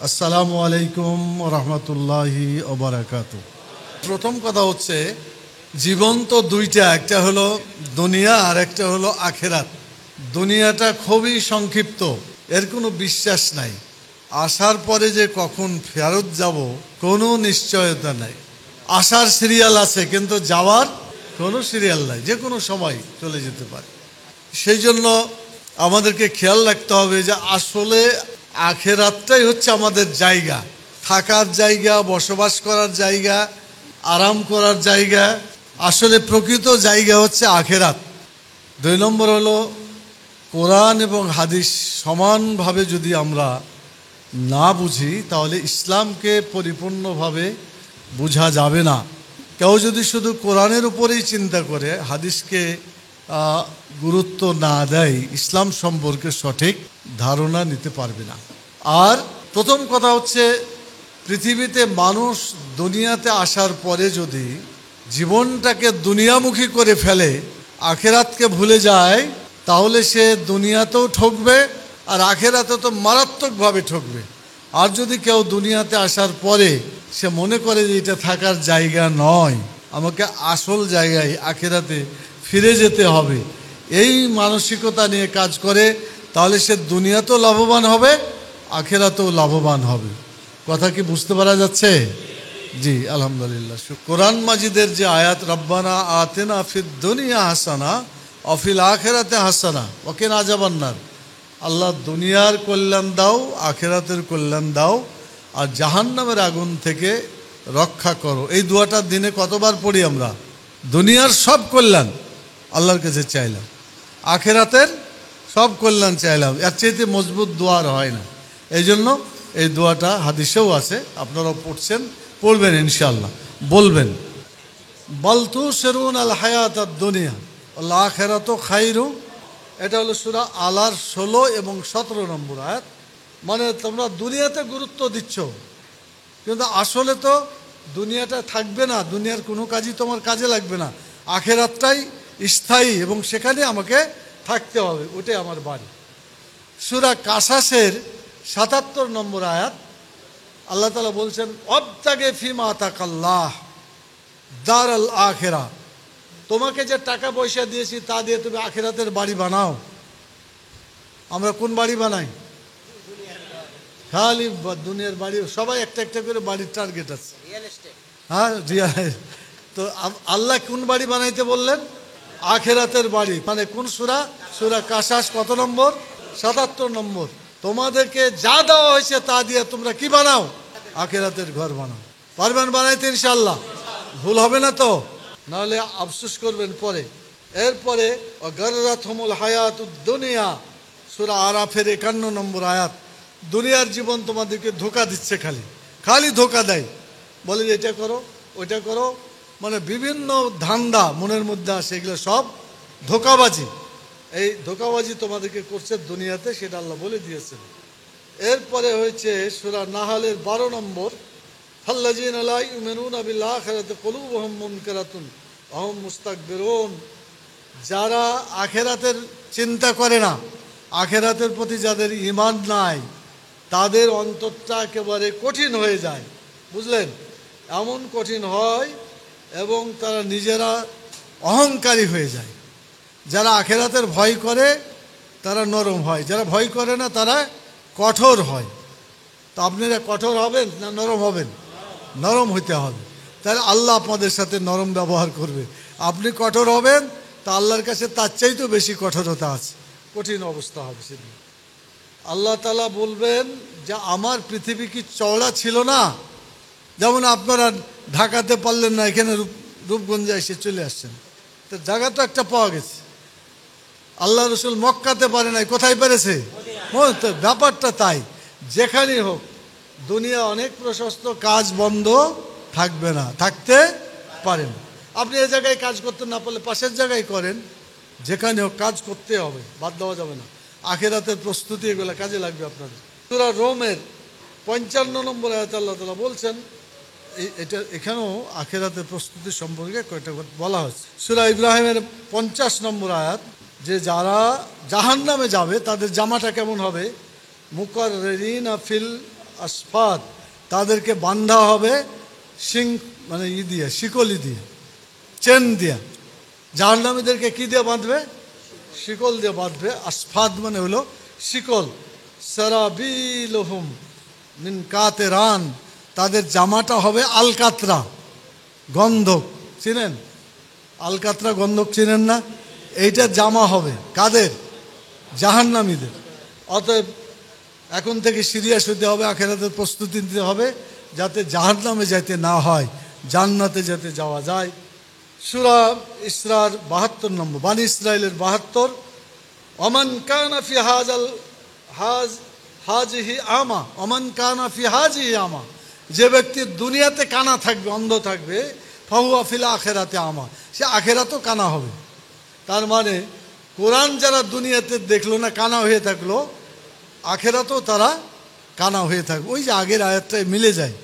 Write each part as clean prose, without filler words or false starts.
আসসালামু আলাইকুম রহমতুল্লাহি ওবারাকাতু। প্রথম কথা হচ্ছে, জীবন তো দুইটা, একটা হলো দুনিয়া আর একটা হলো আখেরাত। দুনিয়াটা খুবই সংক্ষিপ্ত, এর কোনো বিশ্বাস নাই। আসার পরে যে কখন ফেরত যাব কোনো নিশ্চয়তা নাই। আসার সিরিয়াল আছে কিন্তু যাওয়ার কোনো সিরিয়াল নাই, যে কোনো সময় চলে যেতে পারে। সেই জন্য আমাদেরকে খেয়াল রাখতে হবে যে আসলে আখেরাতটাই হচ্ছে আমাদের জায়গা, থাকার জায়গা, বসবাস করার জায়গা, আরাম করার জায়গা। আসলে প্রকৃত জায়গা হচ্ছে আখেরাত। 2 নম্বর হলো, কোরআন এবং হাদিস সমানভাবে যদি আমরা না বুঝি তাহলে ইসলামকে পরিপূর্ণভাবে বোঝা যাবে না। কেউ যদি শুধু কোরআনের উপরেই চিন্তা করে, হাদিসকে গুরুত্ব না দেয়, ইসলাম সম্পর্কে সঠিক ধারণা নিতে পারবে না। আর প্রথম কথা হচ্ছে, পৃথিবীতে মানুষ দুনিয়াতে আসার পরে যদি জীবনটাকে দুনিয়ামুখী করে ফেলে, আখেরাতকে ভুলে যায়, তাহলে সে দুনিয়াতেও ঠকবে আর আখেরাতে তো মারাত্মকভাবে ঠকবে। আর যদি কেউ দুনিয়াতে আসার পরে সে মনে করে যে এটা থাকার জায়গা নয়, আমাকে আসল জায়গায় আখেরাতে ফিরে যেতে হবে, এই মানসিকতা নিয়ে কাজ করে, তাহলে সে দুনিয়াতেও লাভবান হবে, আখেরাতেও লাভবান হবে। কথা কি বুঝতে পারা যাচ্ছে? জি আলহামদুলিল্লাহ। কোরআন মাজিদের যে আয়াত, রব্বানা আতেনা ফিদ দুনিয়া হাসানা অফিল আখেরাতে হাসানা ওকিনা আযাবান্নার, আল্লাহ দুনিয়ার কল্যাণ দাও, আখেরাতের কল্যাণ দাও, আর জাহান্নামের আগুন থেকে রক্ষা করো। এই দোয়াটা দিনে কতবার পড়ি আমরা? দুনিয়ার সব কল্যাণ আল্লাহর কাছে চাইলাম, আখেরাতের সব কল্যাণ চাইলাম, এর চাইতে মজবুত দোয়া হয় না। এই জন্য এই দোয়াটা হাদিসেও আছে, আপনারাও পড়ছেন, পড়বেন ইনশাআল্লাহ, বলবেন। বাল তুসিরুন আল হায়াতাদ দুনিয়া ওয়াল আখিরাতু খায়রু। এটা হলো সূরা আলার 16 এবং 17 নম্বর আয়াত। মানে তোমরা দুনিয়াতে গুরুত্ব দিচ্ছ, কিন্তু আসলে তো দুনিয়াটা থাকবে না, দুনিয়ার কোনো কাজই তোমার কাজে লাগবে না। আখেরাতটাই স্থায়ী এবং সেখানে আমাকে থাকতে হবে, ওটাই আমার বাড়ি। সূরা কাসাসের 77 নম্বর আয়াত, আল্লাহ তাআলা বলছেন, অবতাগে ফিমা আতাকাল্লাহ দারাল আখিরা। তোমাকে যে টাকা পয়সা দিয়েছি তা দিয়ে তুমি আখিরাতের বাড়ি বানাও। আমরা কোন বাড়ি বানাই? খালি দুনিয়ার বাড়ি। সবাই একটা একটা করে বাড়ির টার্গেট আছে। হ্যাঁ, তো আল্লাহ কোন বাড়ি বানাইতে বললেন? আখেরাতের বাড়ি। মানে কোন সূরা? সূরা কাসাস কত নম্বর? 77 নম্বর। তোমাদেরকে যা দেওয়া হয়েছে তা দিয়ে তোমরা কি বানাও? আখেরাতের ঘর বানাও। পারবেন বানাইতে ইনশাআল্লাহ? ভুল হবে না তো? নাহলে আফসোস করবেন পরে। এরপরে গাররাতহুমুল হায়াতুদ দুনিয়া, সূরা আরাফের 51 নম্বর আয়াত। দুনিয়ার জীবন তোমাদেরকে ধোঁকা দিচ্ছে, খালি খালি ধোঁকা দেয়, বলে যে এটা করো ওইটা করো, মানে বিভিন্ন ধান্দা মনের মধ্যে আসে, এগুলো সব ধোঁকাবাজি। এই ধোঁকাবাজি তোমাদেরকে করছে দুনিয়াতে, সেটা আল্লাহ বলে দিয়েছেন। এরপরে হয়েছে সূরা নাহালের 12 নম্বর, ফাল্লাযীনা লা ইউমিনুনা বিল আখিরাতি কুলুবুহুম মুনকিরাতুন ওয়া হুম মুস্তাকবিরুন। যারা আখেরাতের চিন্তা করে না, আখেরাতের প্রতি যাদের ঈমান নাই, তাদের অন্তরটা একেবারে কঠিন হয়ে যায়, বুঝলেন? এমন কঠিন হয় এবং তারা নিজেরা অহংকারী হয়ে যায়। যারা আখেরাতের ভয় করে তারা নরম হয়, যারা ভয় করে না তারা কঠোর হয়। তো আপনারা কঠোর হবেন না নরম হবেন? নরম হইতে হবে, তাহলে আল্লাহ আপনাদের সাথে নরম ব্যবহার করবে। আপনি কঠোর হবেন, তা আল্লাহর কাছে তার চাইতেও বেশি কঠোরতা আছে, কঠিন অবস্থা হবে সেদিন। আল্লাহ তাআলা বলবেন যে আমার পৃথিবী কি চওড়া ছিল না? যেমন আপনারা ঢাকাতে পারলেন না, এখানে রূপগঞ্জে এসে চলে আসছেন, তো জায়গা তো একটা পাওয়া গেছে। আল্লাহ রসুল মক্কাতে পারে নাই, কোথায় পেরেছে? তো ব্যাপারটা তাই, যেখানেই হোক দুনিয়া অনেক প্রশস্ত, কাজ বন্ধ থাকবে না, থাকতে পারেন। আপনি এ জায়গায় কাজ করতে না পারলে পাশের জায়গায় করেন, যেখানে হোক কাজ করতে হবে, বাদ দেওয়া যাবে না। আখেরাতের প্রস্তুতি এগুলো কাজে লাগবে আপনাদের। সূরা রোমের 55 নম্বর আয়াতে আল্লাহ তাআলা বলছেন, এটা এখানেও আখেরাতের প্রস্তুতি সম্পর্কে কয়েকটা বলা হচ্ছে। সূরা ইব্রাহিমের 50 নম্বর আয়াত, যে যারা জাহান্নামে যাবে তাদের জামাটা কেমন হবে? মুকাররিনা ফিল আসফাদ, তাদেরকে বান্ধা হবে মানে দিয়ে, শিকলি দিয়ে, চেন দিয়ে। জাহান্নামীদেরকে কি দিয়ে বাঁধবে? শিকল দিয়ে বাঁধবে। আসফাদ মানে হলো শিকল। সারাবিলহুম মিন কাতেরান, তাদের জামাটা হবে আলকাতরা, গন্ধক। চিনেন আলকাতরা গন্ধক? চিনেন না? এইটা জামা হবে কাদের? জাহান্নামীদের। অতএব এখন থেকে সিরিয়াস হতে হবে, আখিরাতের প্রস্তুতি নিতে হবে, যাতে জাহান্নামে যাইতে না হয়, জান্নাতে যাতে যাওয়া যায়। সূরা ইসরার ৭২ নম্বর, বানি ইসরাইলের ৭২। ওমান কানা ফি হাজিহি আমা, ওমান কানা ফি হাজিহি আমা, যে ব্যক্তি দুনিয়াতে কানা থাকবে, অন্ধ থাকবে, ফাহুয়া ফিল আখিরাতে আমা, সে আখিরাতেও কানা হবে। তার মানে কোরআন যারা দুনিয়াতে দেখলো না, কানা হয়ে থাকলো, আখিরাতেও তারা কানা হয়ে থাকবে। ওই যে আগের আয়াতটাই মিলে যায়।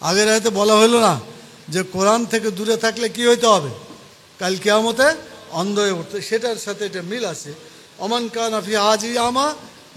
আগের আয়াতে বলা হলো না যে কোরআন থেকে দূরে থাকলে কি হইতে হবে? কাল কিয়ামতে অন্ধ হয়ে উঠতে। সেটার সাথে এটা মিল আছে। ওমান কানা ফি হাজিহি আমা,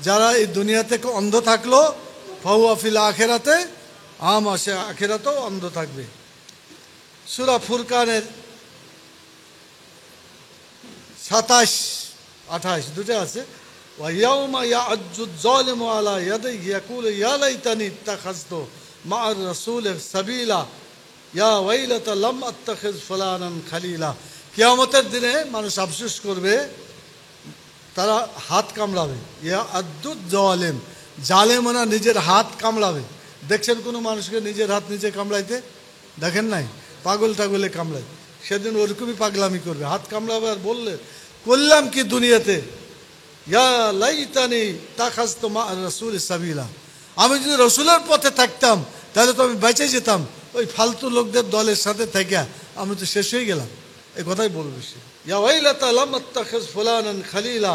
যারা এই দুনিয়া থেকে অন্ধ থাকলো, ফাহুয়া ফিল আখিরাতে আমা, সে আখিরাতেও অন্ধ থাকবে। সূরা ফুরকানের ২৭-২৮ দুটো আছে। ওয়াইয়াউমা ইয়াআজ্জুয যালিমু আলা ইয়াদাইহি ইয়াকুলু ইয়া লাইতানি ইত্তাখাযতু মা'আর রাসূলি সাবিলা ইয়া ওয়াইলাতা লাম আত্তাখিয ফুলানান খালিলা। কিয়ামতের দিনে মানুষ আফসোস করবে, তারা হাত কামড়াবে। ইয়াআজ্জুয যালিম, জালেমরা নিজের হাত কামড়াবে। দেখছেন কোনো মানুষকে নিজের হাত নিজে কামড়াইতে? দেখেন নাই? পাগল টাগলে কামড়ায়, সেদিন ওরকমই পাগলামি করবে, হাত কামড়াবে। আর বললে করলাম কি দুনিয়াতে, ইয়া লাইতানি তাখাযতু মা'আর রাসূলি সাবিলা, আমি যদি রসুলের পথে থাকতাম তাহলে তো আমি বেঁচে যেতাম, ওই ফালতু লোকদের দলের সাথে থেকে আমি তো শেষ হয়ে গেলাম। এই কথাই বলবে সে। ইয়া ওয়াইলাতা লাম আত্তাখিয ফুলানান খালিলা,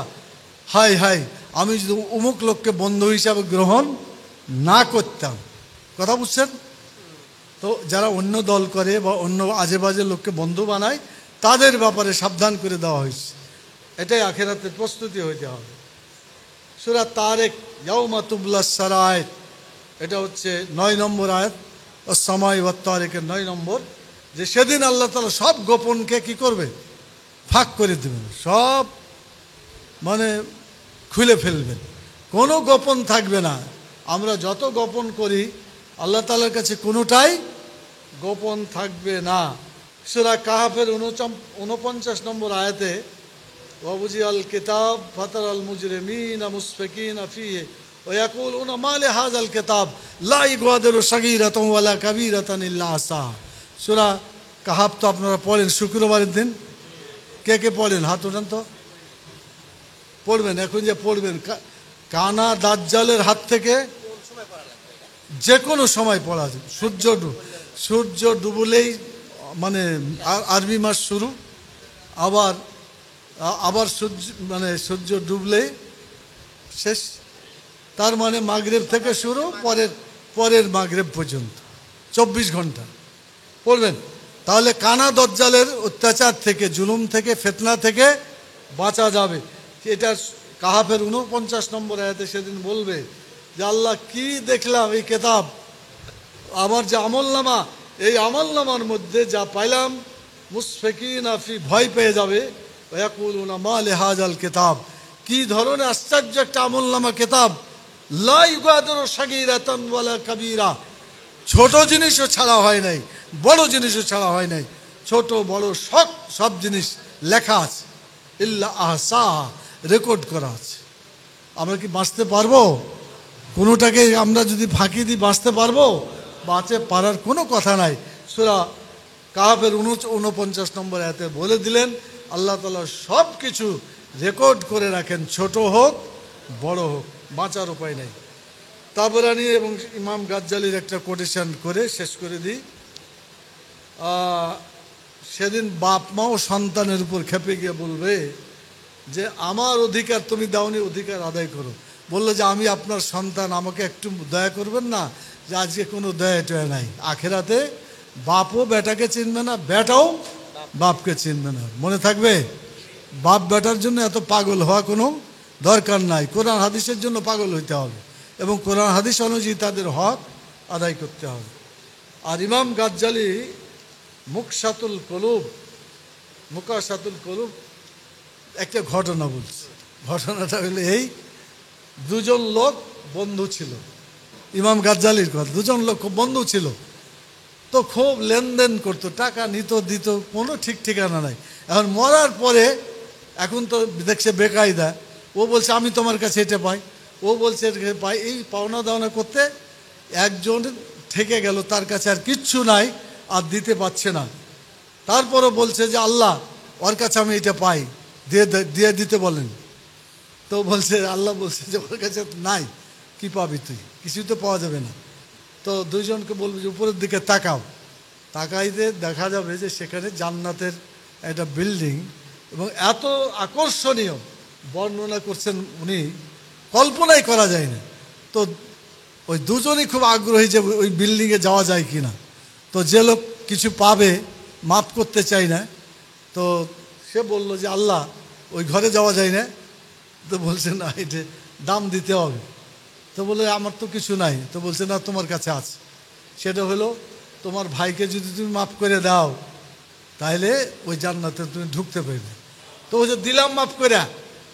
হাই হাই, আমি যদি অমুক লোককে বন্ধু হিসাবে গ্রহণ না করতাম। কথা বুঝছেন তো? যারা অন্য দল করে বা অন্য আজে বাজে লোককে বন্ধু বানায়, তাদের ব্যাপারে সাবধান করে দেওয়া হয়েছে। এটাই আখিরাতের প্রস্তুতি হইতে হবে। সূরা তারেক, ইয়াউমা তুবলাস সারায়ের, এটা হচ্ছে ৯ নম্বর আয়াত। ওয়াস সামাই ওয়াত তারিকের ৯ নম্বর, যে সেদিন আল্লাহ তাআলা সব গোপনকে কি করবে? ফাঁক করে দেবেন, সব মানে খুলে ফেলবেন, কোনো গোপন থাকবে না। আমরা যত গোপন করি আল্লাহ তাআলার কাছে কোনোটাই গোপন থাকবে না। সূরা কাহফের ৪৯ নম্বর আয়াতে, ওয়াবুজিয়াল কিতাব ফাতারাল মুজরিমিনা মুশফিকিনা ফীহি ওয়া ইয়াকুলুনা মা লিহাযাল কিতাব লা ইউগাদিরু সাগীরাতান ওয়ালা কাবীরাতান ইল্লা আহসাহা। সূরা কাহফ তো আপনারা পড়েন শুক্রবারের দিন। কে কে পড়েন? হাত ওঠান তো। পড়বেন, এখন যে পড়বেন, কানা দাজ্জালের হাত থেকে যে কোনো সময় পড়া যায়। সূর্য ডুবলেই মানে আরবি মাস শুরু, আবার সূর্য ডুবলেই শেষ। তার মানে মাগরিব থেকে শুরু, পরের মাগরিব পর্যন্ত ২৪ ঘন্টা পড়বেন। তাহলে কানা দাজ্জালের অত্যাচার থেকে, জুলুম থেকে, ফিতনা থেকে বাঁচা যাবে। এটা কাহফের ৪৯ নম্বর আয়াতে সেদিন বলবে যে আল্লাহ কি দেখলাম এই কিতাব, আমার যে আমলনামা, এই আমলনামার মধ্যে যা পাইলাম, মুশফিকিনা ফি, ভয় পেয়ে যাবে। ওয়া ইয়াকুলুনা মা লিহাযাল কিতাব, কি ধরনের আশ্চর্য একটা আমলনামা কিতাব, লা ইউগাদিরু সাগীরাতান ওয়ালা কাবীরা, ছোট জিনিসও ছাড়া হয় নাই, বড় জিনিসও ছাড়া হয় নাই, ছোট বড় সব জিনিস লেখা আছে। ইল্লা আহসাহা, রেকর্ড করা আছে। আমরা কি বাঁচতে পারবো? কোনোটাকে আমরা যদি ফাঁকি দিই বাঁচতে পারবো? বাঁচে পারার কোনো কথা নাই। সূরা কাহফের ৪৯ নম্বর আয়াতে বলে দিলেন আল্লাহ তাআলা সব কিছু রেকর্ড করে রাখেন, ছোট হোক বড় হোক, বাঁচার উপায় নেই। তাবরানী এবং ইমাম গাজ্জালির একটা কোটেশন করে শেষ করে দিই। সেদিন বাপ মাও সন্তানের উপর খেপে গিয়ে বলবে যে আমার অধিকার তুমি দাওনি, অধিকার আদায় করো। বললো যে আমি আপনার সন্তান, আমাকে একটু দয়া করবেন না, যে আজকে কোনো দয়া টয়া নাই। আখেরাতে বাপও বেটাকে চিনবে না, বেটাও বাপকে চিনবে না। মনে থাকবে? বাপ বেটার জন্য এত পাগল হওয়া কোনো দরকার নাই। কোরআন হাদিসের জন্য পাগল হইতে হবে এবং কোরআন হাদিস অনুযায়ী তাদের হক আদায় করতে হবে। আর ইমাম গাজ্জালি মুকশাতুল কলুব একটা ঘটনা বলছে। ঘটনাটা হলো এই, দুজন লোক বন্ধু ছিল, ইমাম গাজ্জালির কথা, দুজন লোক খুব বন্ধু ছিল। তো খুব লেনদেন করতো, টাকা নিত দিত, কোনো ঠিক ঠিকানা নাই। এখন মরার পরে এখন তো দেখছে বেকায়দা, ও বলছে আমি তোমার কাছে এটা পাই, ও বলছে এটা পাই, এই পাওনা দাওনা করতে একজন থেকে গেল, তার কাছে আর কিচ্ছু নাই, আর দিতে পারছে না। তারপরে বলছে যে আল্লাহ, ওর কাছে আমি এটা পাই, দিয়ে দিতে বলেন। তো বলছে, আল্লাহ বলছে যে ওর কাছে নাই, কি পাবি তুই, কিছুই তো পাওয়া যাবে না। তো দুইজনকে বলবে যে উপরের দিকে তাকাও, তাকাইতে দেখা যাবে যে সেখানে জান্নাতের একটা বিল্ডিং, এবং এত আকর্ষণীয় বর্ণনা করছেন উনি, কল্পনাই করা যায় না। তো ওই দুজনই খুব আগ্রহী যে ওই বিল্ডিংয়ে যাওয়া যায় কি না। তো যে লোক কিছু পাবে, মাফ করতে চাই না, তো সে বলল যে আল্লাহ, ওই ঘরে যাওয়া যায় না। তো বলছে না, এটা দাম দিতে হবে। তো বলে আমার তো কিছু নাই। তো বলছে না, তোমার কাছে আছে। সেটা হলো, তোমার ভাইকে যদি তুমি মাফ করে দাও, তাহলে ওই জান্নাতে তুমি ঢুকতে পারবে। তো বলছে দিলাম মাফ করে।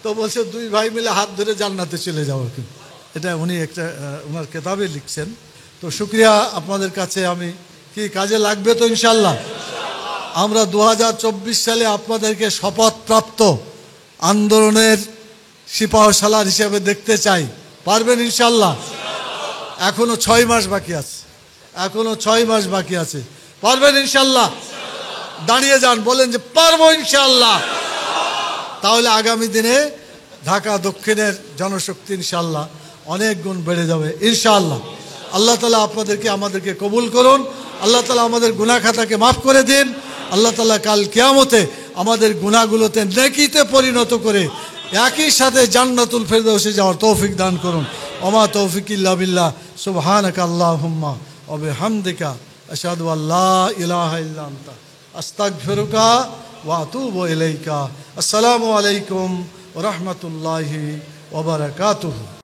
তো বলছে দুই ভাই মিলে হাত ধরে জান্নাতে চলে যাও। কিন্তু এটা উনি একটা ওনার কেতাবে লিখছেন। তো শুক্রিয়া আপনাদের কাছে। আমি কি কাজে লাগবে তো ইনশাল্লাহ। আমরা 2024 সালে আপনাদেরকে শপথপ্রাপ্ত আন্দোলনের সিপাহসালার হিসেবে দেখতে চাই। পারবেন ইনশাল্লাহ? এখনো 6 মাস বাকি আছে, এখনো 6 মাস বাকি আছে। পারবেন ইনশাল্লাহ? দাঁড়িয়ে যান, বলেন যে পারবো ইনশাল্লাহ। তাহলে আগামী দিনে ঢাকা দক্ষিণের জনশক্তি ইনশাল্লাহ অনেক গুণ বেড়ে যাবে ইনশাল্লাহ। আল্লাহ তাআলা আপনাদেরকে আমাদেরকে কবুল করুন। আল্লাহ তাআলা আমাদের গুনাহ খাতাকে মাফ করে দিন। আল্লাহ তাআলা কাল কিয়ামতে আমাদের গুনাহগুলোতে নেকিতে পরিণত করে একই সাথে জান্নাতুল ফেরদৌসে যাওয়ার তৌফিক দান করুন। ওমা তৌফিক ইল্লা বিল্লাহ। সুবহানাকা আল্লাহুম্মা ওয়া বিহামদিকা আশহাদু আল্লা ইলাহা ইল্লা আনতা আস্তাগফিরুকা ওয়া আতুবু ইলাইকা। আসসালামু আলাইকুম ওয়া রাহমাতুল্লাহি ওয়া বারাকাতুহু।